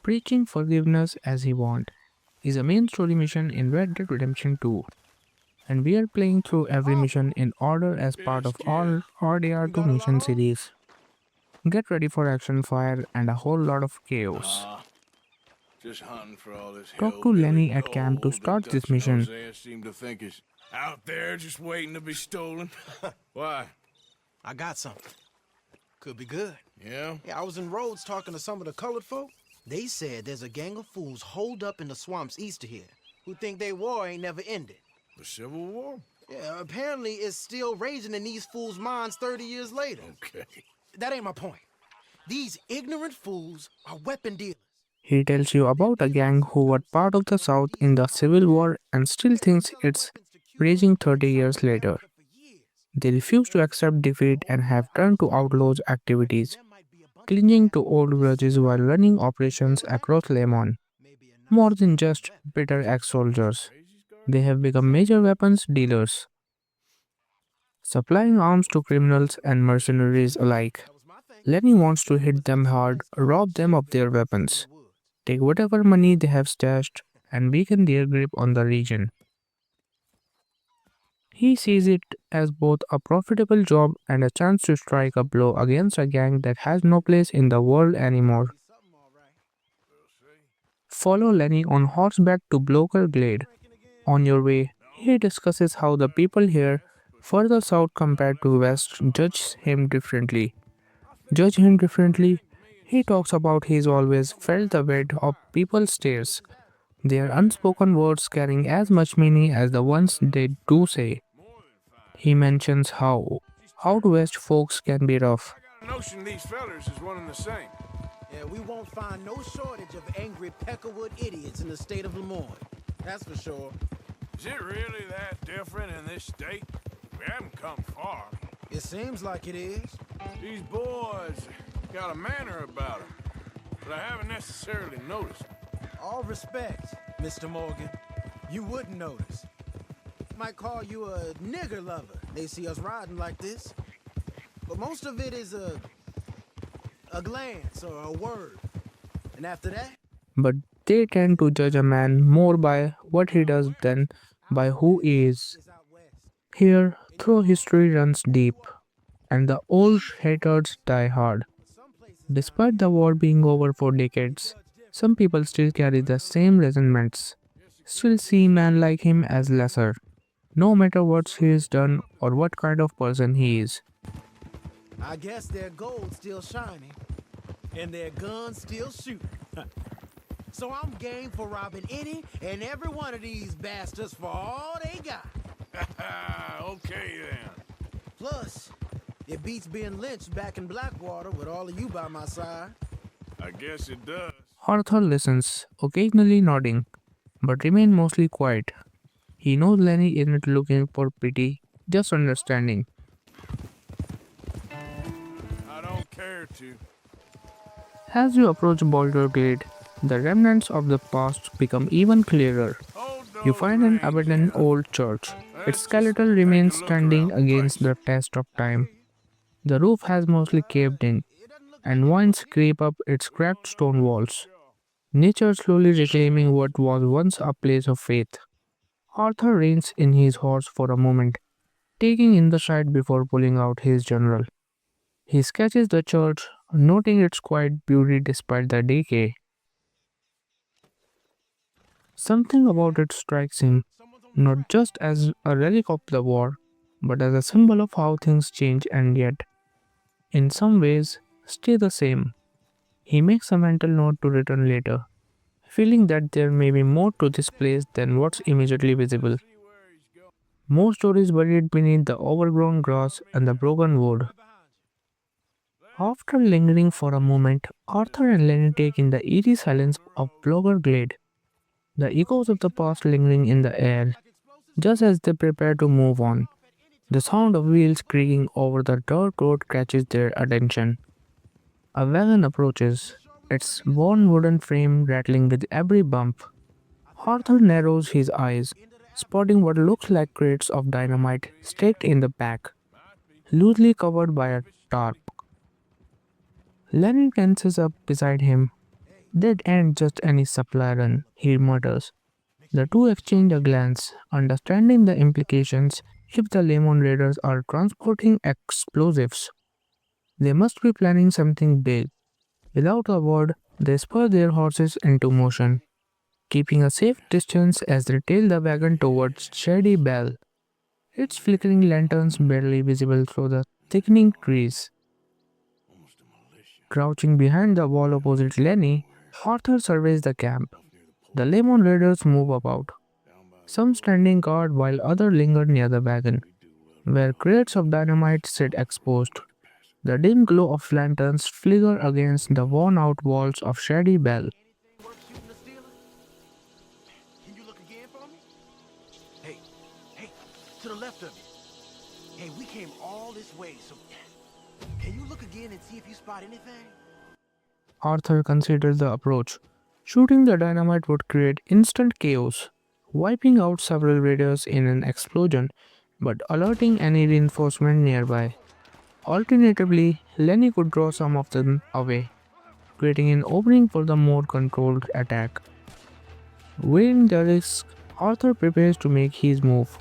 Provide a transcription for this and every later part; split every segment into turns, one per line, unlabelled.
Preaching forgiveness as he wants is a main story mission in Red Dead Redemption 2, and we are playing through every mission in order as part of
Bitch, kid.
our RDR2
You got a lot
mission
on?
series. Get ready for action, fire, and a whole lot of chaos.
Nah, just hunting for all this
Talk to
hillbilly
Lenny at camp to
gold that
start this
Dutch and
mission.
Hosea seem to think is out there just waiting to be stolen. Why?
I got something. Could be good.
Yeah?
Yeah, I was in Rhodes talking to some of the colored folk. They said there's a gang of fools holed up in the swamps east of here who think they war ain't never ended.
The Civil War?
Yeah, apparently it's still raging in these fools' minds 30 years later.
Okay.
That ain't my point. These ignorant fools are weapon dealers.
He tells you about a gang who were part of the South in the Civil War and still thinks it's raging 30 years later. They refuse to accept defeat and have turned to outlaws activities, clinging to old grudges while running operations across Lemoyne. More than just bitter ex-soldiers, they have become major weapons dealers, supplying arms to criminals and mercenaries alike. Lenny wants to hit them hard, rob them of their weapons, take whatever money they have stashed, and weaken their grip on the region. He sees it as both a profitable job and a chance to strike a blow against a gang that has no place in the world anymore. Follow Lenny on horseback to Bolger Glade. On your way, he discusses how the people here, further south compared to west, Judge him differently. He talks about he's always felt the weight of people's stares, their unspoken words carrying as much meaning as the ones they do say. He mentions how out west folks can be rough.
I got a notion these fellers is one and the same.
Yeah, we won't find no shortage of angry peckerwood idiots in the state of Lemoyne. That's for sure.
Is it really that different in this state? We haven't come far.
It seems like it is.
These boys got a manner about them, but I haven't necessarily noticed.
All respect, Mr. Morgan. You wouldn't notice. Might call you a nigger lover. They see us riding like this. But most of it is a glance or a word. And after that,
But they tend to judge a man more by what he does than by who he is.
it's out west.
Here, though history runs deep, and the old haters die hard.
Some places
Despite the war being over for decades, some people still carry the same resentments, still see men like him as lesser, no matter what he has done or what kind of person he is.
I guess their gold's still shining. And their guns still shooting. So I'm game for robbing any and every one of these bastards for all they got.
Okay then.
Plus, it beats being lynched back in Blackwater with all of you by my side.
I guess it does.
Arthur listens, occasionally nodding, but remains mostly quiet. He knows Lenny isn't looking for pity, just understanding.
I don't care to.
As you approach Bolger Glade, the remnants of the past become even clearer.
Hold
You
those
find an
reins
abandoned
down.
old church.
Let's
Its
just
skeletal
take
remains
a look
standing
around the
against
place.
the test of time. The roof has mostly caved in, and vines creep up its cracked stone walls. Nature slowly reclaiming what was once a place of faith. Arthur reins in his horse for a moment, taking in the sight before pulling out his journal. He sketches the church, noting its quiet beauty despite the decay. Something about it strikes him, not just as a relic of the war, but as a symbol of how things change and yet, in some ways, stay the same. He makes a mental note to return later, feeling that there may be more to this place than what's immediately visible. More stories buried beneath the overgrown grass and the broken wood. After lingering for a moment, Arthur and Lenny take in the eerie silence of Bolger Glade, the echoes of the past lingering in the air, just as they prepare to move on. The sound of wheels creaking over the dirt road catches their attention. A wagon approaches, its worn wooden frame rattling with every bump. Arthur narrows his eyes, spotting what looks like crates of dynamite staked in the back, loosely covered by a tarp. Lenny tenses up beside him. That ain't just any supply run, he mutters. The two exchange a glance, understanding the implications if the Lemoyne Raiders are transporting explosives. They must be planning something big. Without a word, they spur their horses into motion, keeping a safe distance as they tail the wagon towards Shady Belle, its flickering lanterns barely visible through the thickening trees. Crouching behind the wall opposite Lenny, Arthur surveys the camp. The Lemoyne Raiders move about, some standing guard while others linger near the wagon, where crates of dynamite sit exposed. The dim glow of lanterns flicker against the worn out walls of Shady Belle.
Anything worth shooting the stealer? Can you look again for me? Hey, hey, to the left of you. Hey, we came all this way, so can you look again and see if you spot anything?
Arthur considers the approach. Shooting the dynamite would create instant chaos, wiping out several raiders in an explosion, but alerting any reinforcement nearby. Alternatively, Lenny could draw some of them away, creating an opening for the more controlled attack. Weighing the risk, Arthur prepares to make his move.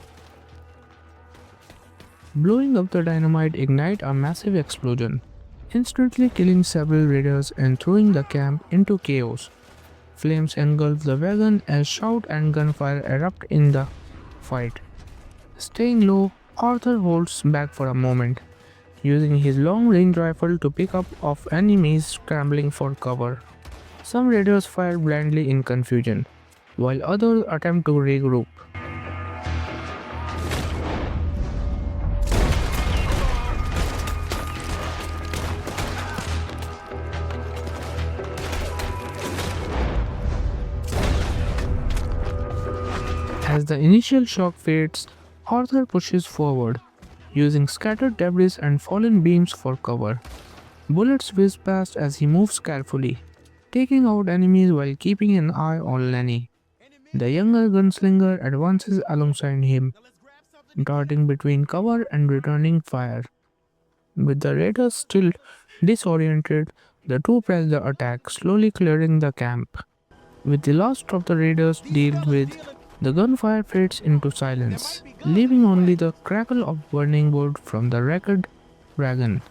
Blowing up the dynamite ignite a massive explosion, instantly killing several raiders and throwing the camp into chaos. Flames engulf the wagon as shout and gunfire erupt in the fight. Staying low, Arthur holds back for a moment, using his long-range rifle to pick up of enemies scrambling for cover. Some raiders fire blindly in confusion, while others attempt to regroup. As the initial shock fades, Arthur pushes forward, using scattered debris and fallen beams for cover. Bullets whiz past as he moves carefully, taking out enemies while keeping an eye on Lenny. The younger gunslinger advances alongside him, darting between cover and returning fire. With the raiders still disoriented, the two press the attack, slowly clearing the camp. With the last of the raiders dealt with, the gunfire fades into silence, leaving only the crackle of burning wood from the wrecked wagon.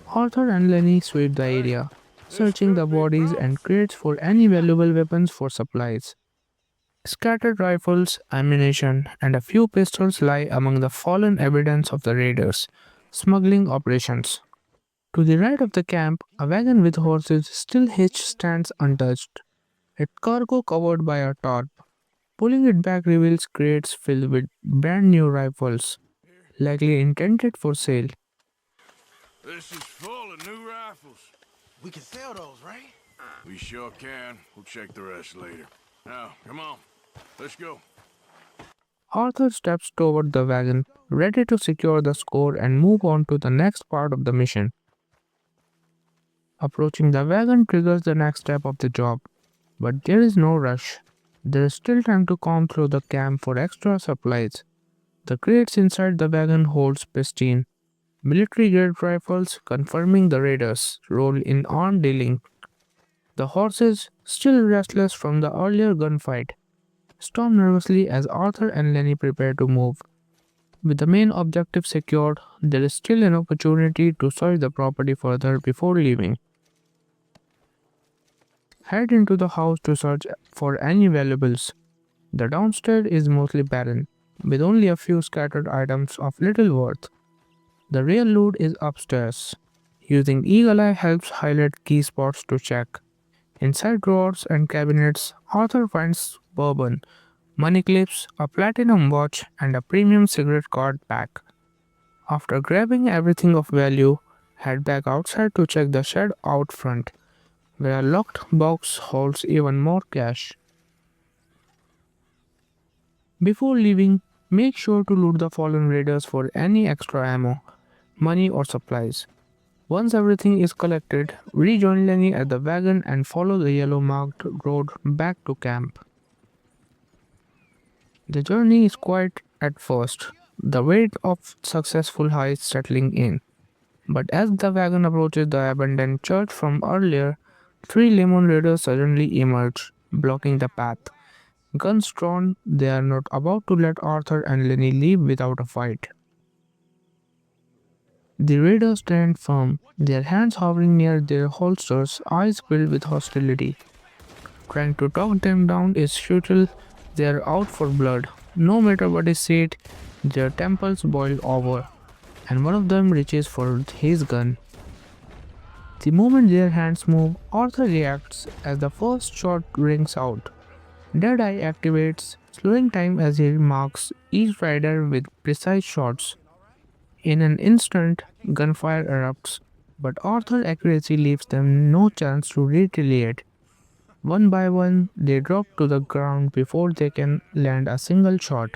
Arthur and Lenny sweep the area, searching the bodies and crates for any valuable weapons for supplies. Scattered rifles, ammunition, and a few pistols lie among the fallen evidence of the raiders' smuggling operations. To the right of the camp, a wagon with horses still hitched stands untouched, its cargo covered by a tarp. Pulling it back reveals crates filled with brand new rifles, likely intended for sale.
This is full of new rifles.
We can sell those, right?
We sure can. We'll check the rest later. Now, come on. Let's go.
Arthur steps toward the wagon, ready to secure the score and move on to the next part of the mission. Approaching the wagon triggers the next step of the job, but there is no rush. There is still time to comb through the camp for extra supplies. The crates inside the wagon holds pristine military-grade rifles, confirming the raiders' role in armed dealing. The horses, still restless from the earlier gunfight, storm nervously as Arthur and Lenny prepare to move. With the main objective secured, there is still an opportunity to search the property further before leaving. Head into the house to search for any valuables. The downstairs is mostly barren, with only a few scattered items of little worth. The real loot is upstairs. Using Eagle Eye helps highlight key spots to check. Inside drawers and cabinets, Arthur finds bourbon, money clips, a platinum watch, and a premium cigarette card pack. After grabbing everything of value, head back outside to check the shed out front, where a locked box holds even more cash. Before leaving, make sure to loot the fallen raiders for any extra ammo, money, or supplies. Once everything is collected, rejoin Lenny at the wagon and follow the yellow marked road back to camp. The journey is quiet at first, the weight of successful heist settling in. But as the wagon approaches the abandoned church from earlier, Three Lemoyne Raiders suddenly emerge, blocking the path. Guns drawn, they are not about to let Arthur and Lenny leave without a fight. The Raiders stand firm, their hands hovering near their holsters, eyes filled with hostility. Trying to talk them down is futile, they are out for blood. No matter what is said, their tempers boil over, and one of them reaches for his gun. The moment their hands move, Arthur reacts as the first shot rings out. Deadeye activates, slowing time as he marks each rider with precise shots. In an instant, gunfire erupts, but Arthur's accuracy leaves them no chance to retaliate. One by one, they drop to the ground before they can land a single shot.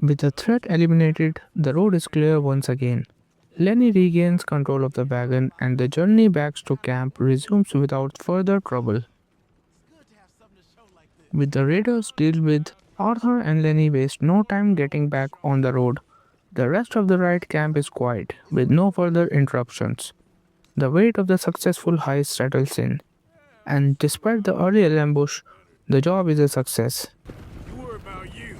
With the threat eliminated, the road is clear once again. Lenny regains control of the wagon and the journey back to camp resumes without further trouble. With the raiders dealt with, Arthur and Lenny waste no time getting back on the road. The rest of the ride camp is quiet, with no further interruptions. The weight of the successful heist settles in, and despite the early ambush, the job is a success.
You worry about you.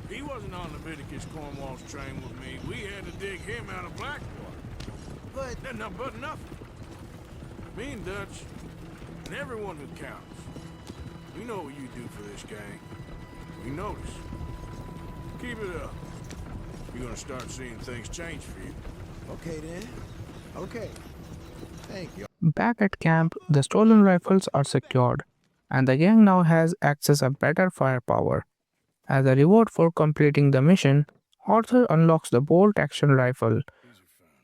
He wasn't on Leviticus Cornwall's train with me. We had to dig him out of Blackwater.
But
That's not but nothing. Me and Dutch, and everyone who counts. We know what you do for this gang. We notice. Keep it up. You're gonna start seeing things change for you.
okay then. Okay. Thank you.
Back at camp, the stolen rifles are secured, and the gang now has access to better firepower. As a reward for completing the mission, Arthur unlocks the bolt action rifle,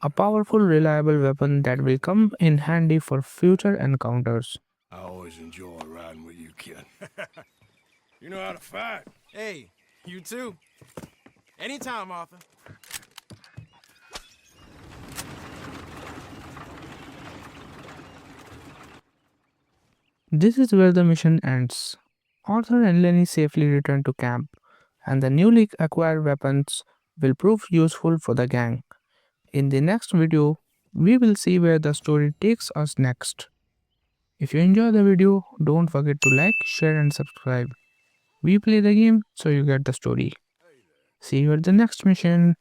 a powerful, reliable weapon that will come in handy for future encounters.
I always enjoy riding with you, kid. You know how to fight.
Hey, you too. Anytime, Arthur.
This is where the mission ends. Arthur and Lenny safely return to camp, and the newly acquired weapons will prove useful for the gang. In the next video, we will see where the story takes us next. If you enjoy the video, don't forget to like, share, and subscribe. We play the game so you get the story. See you at the next mission.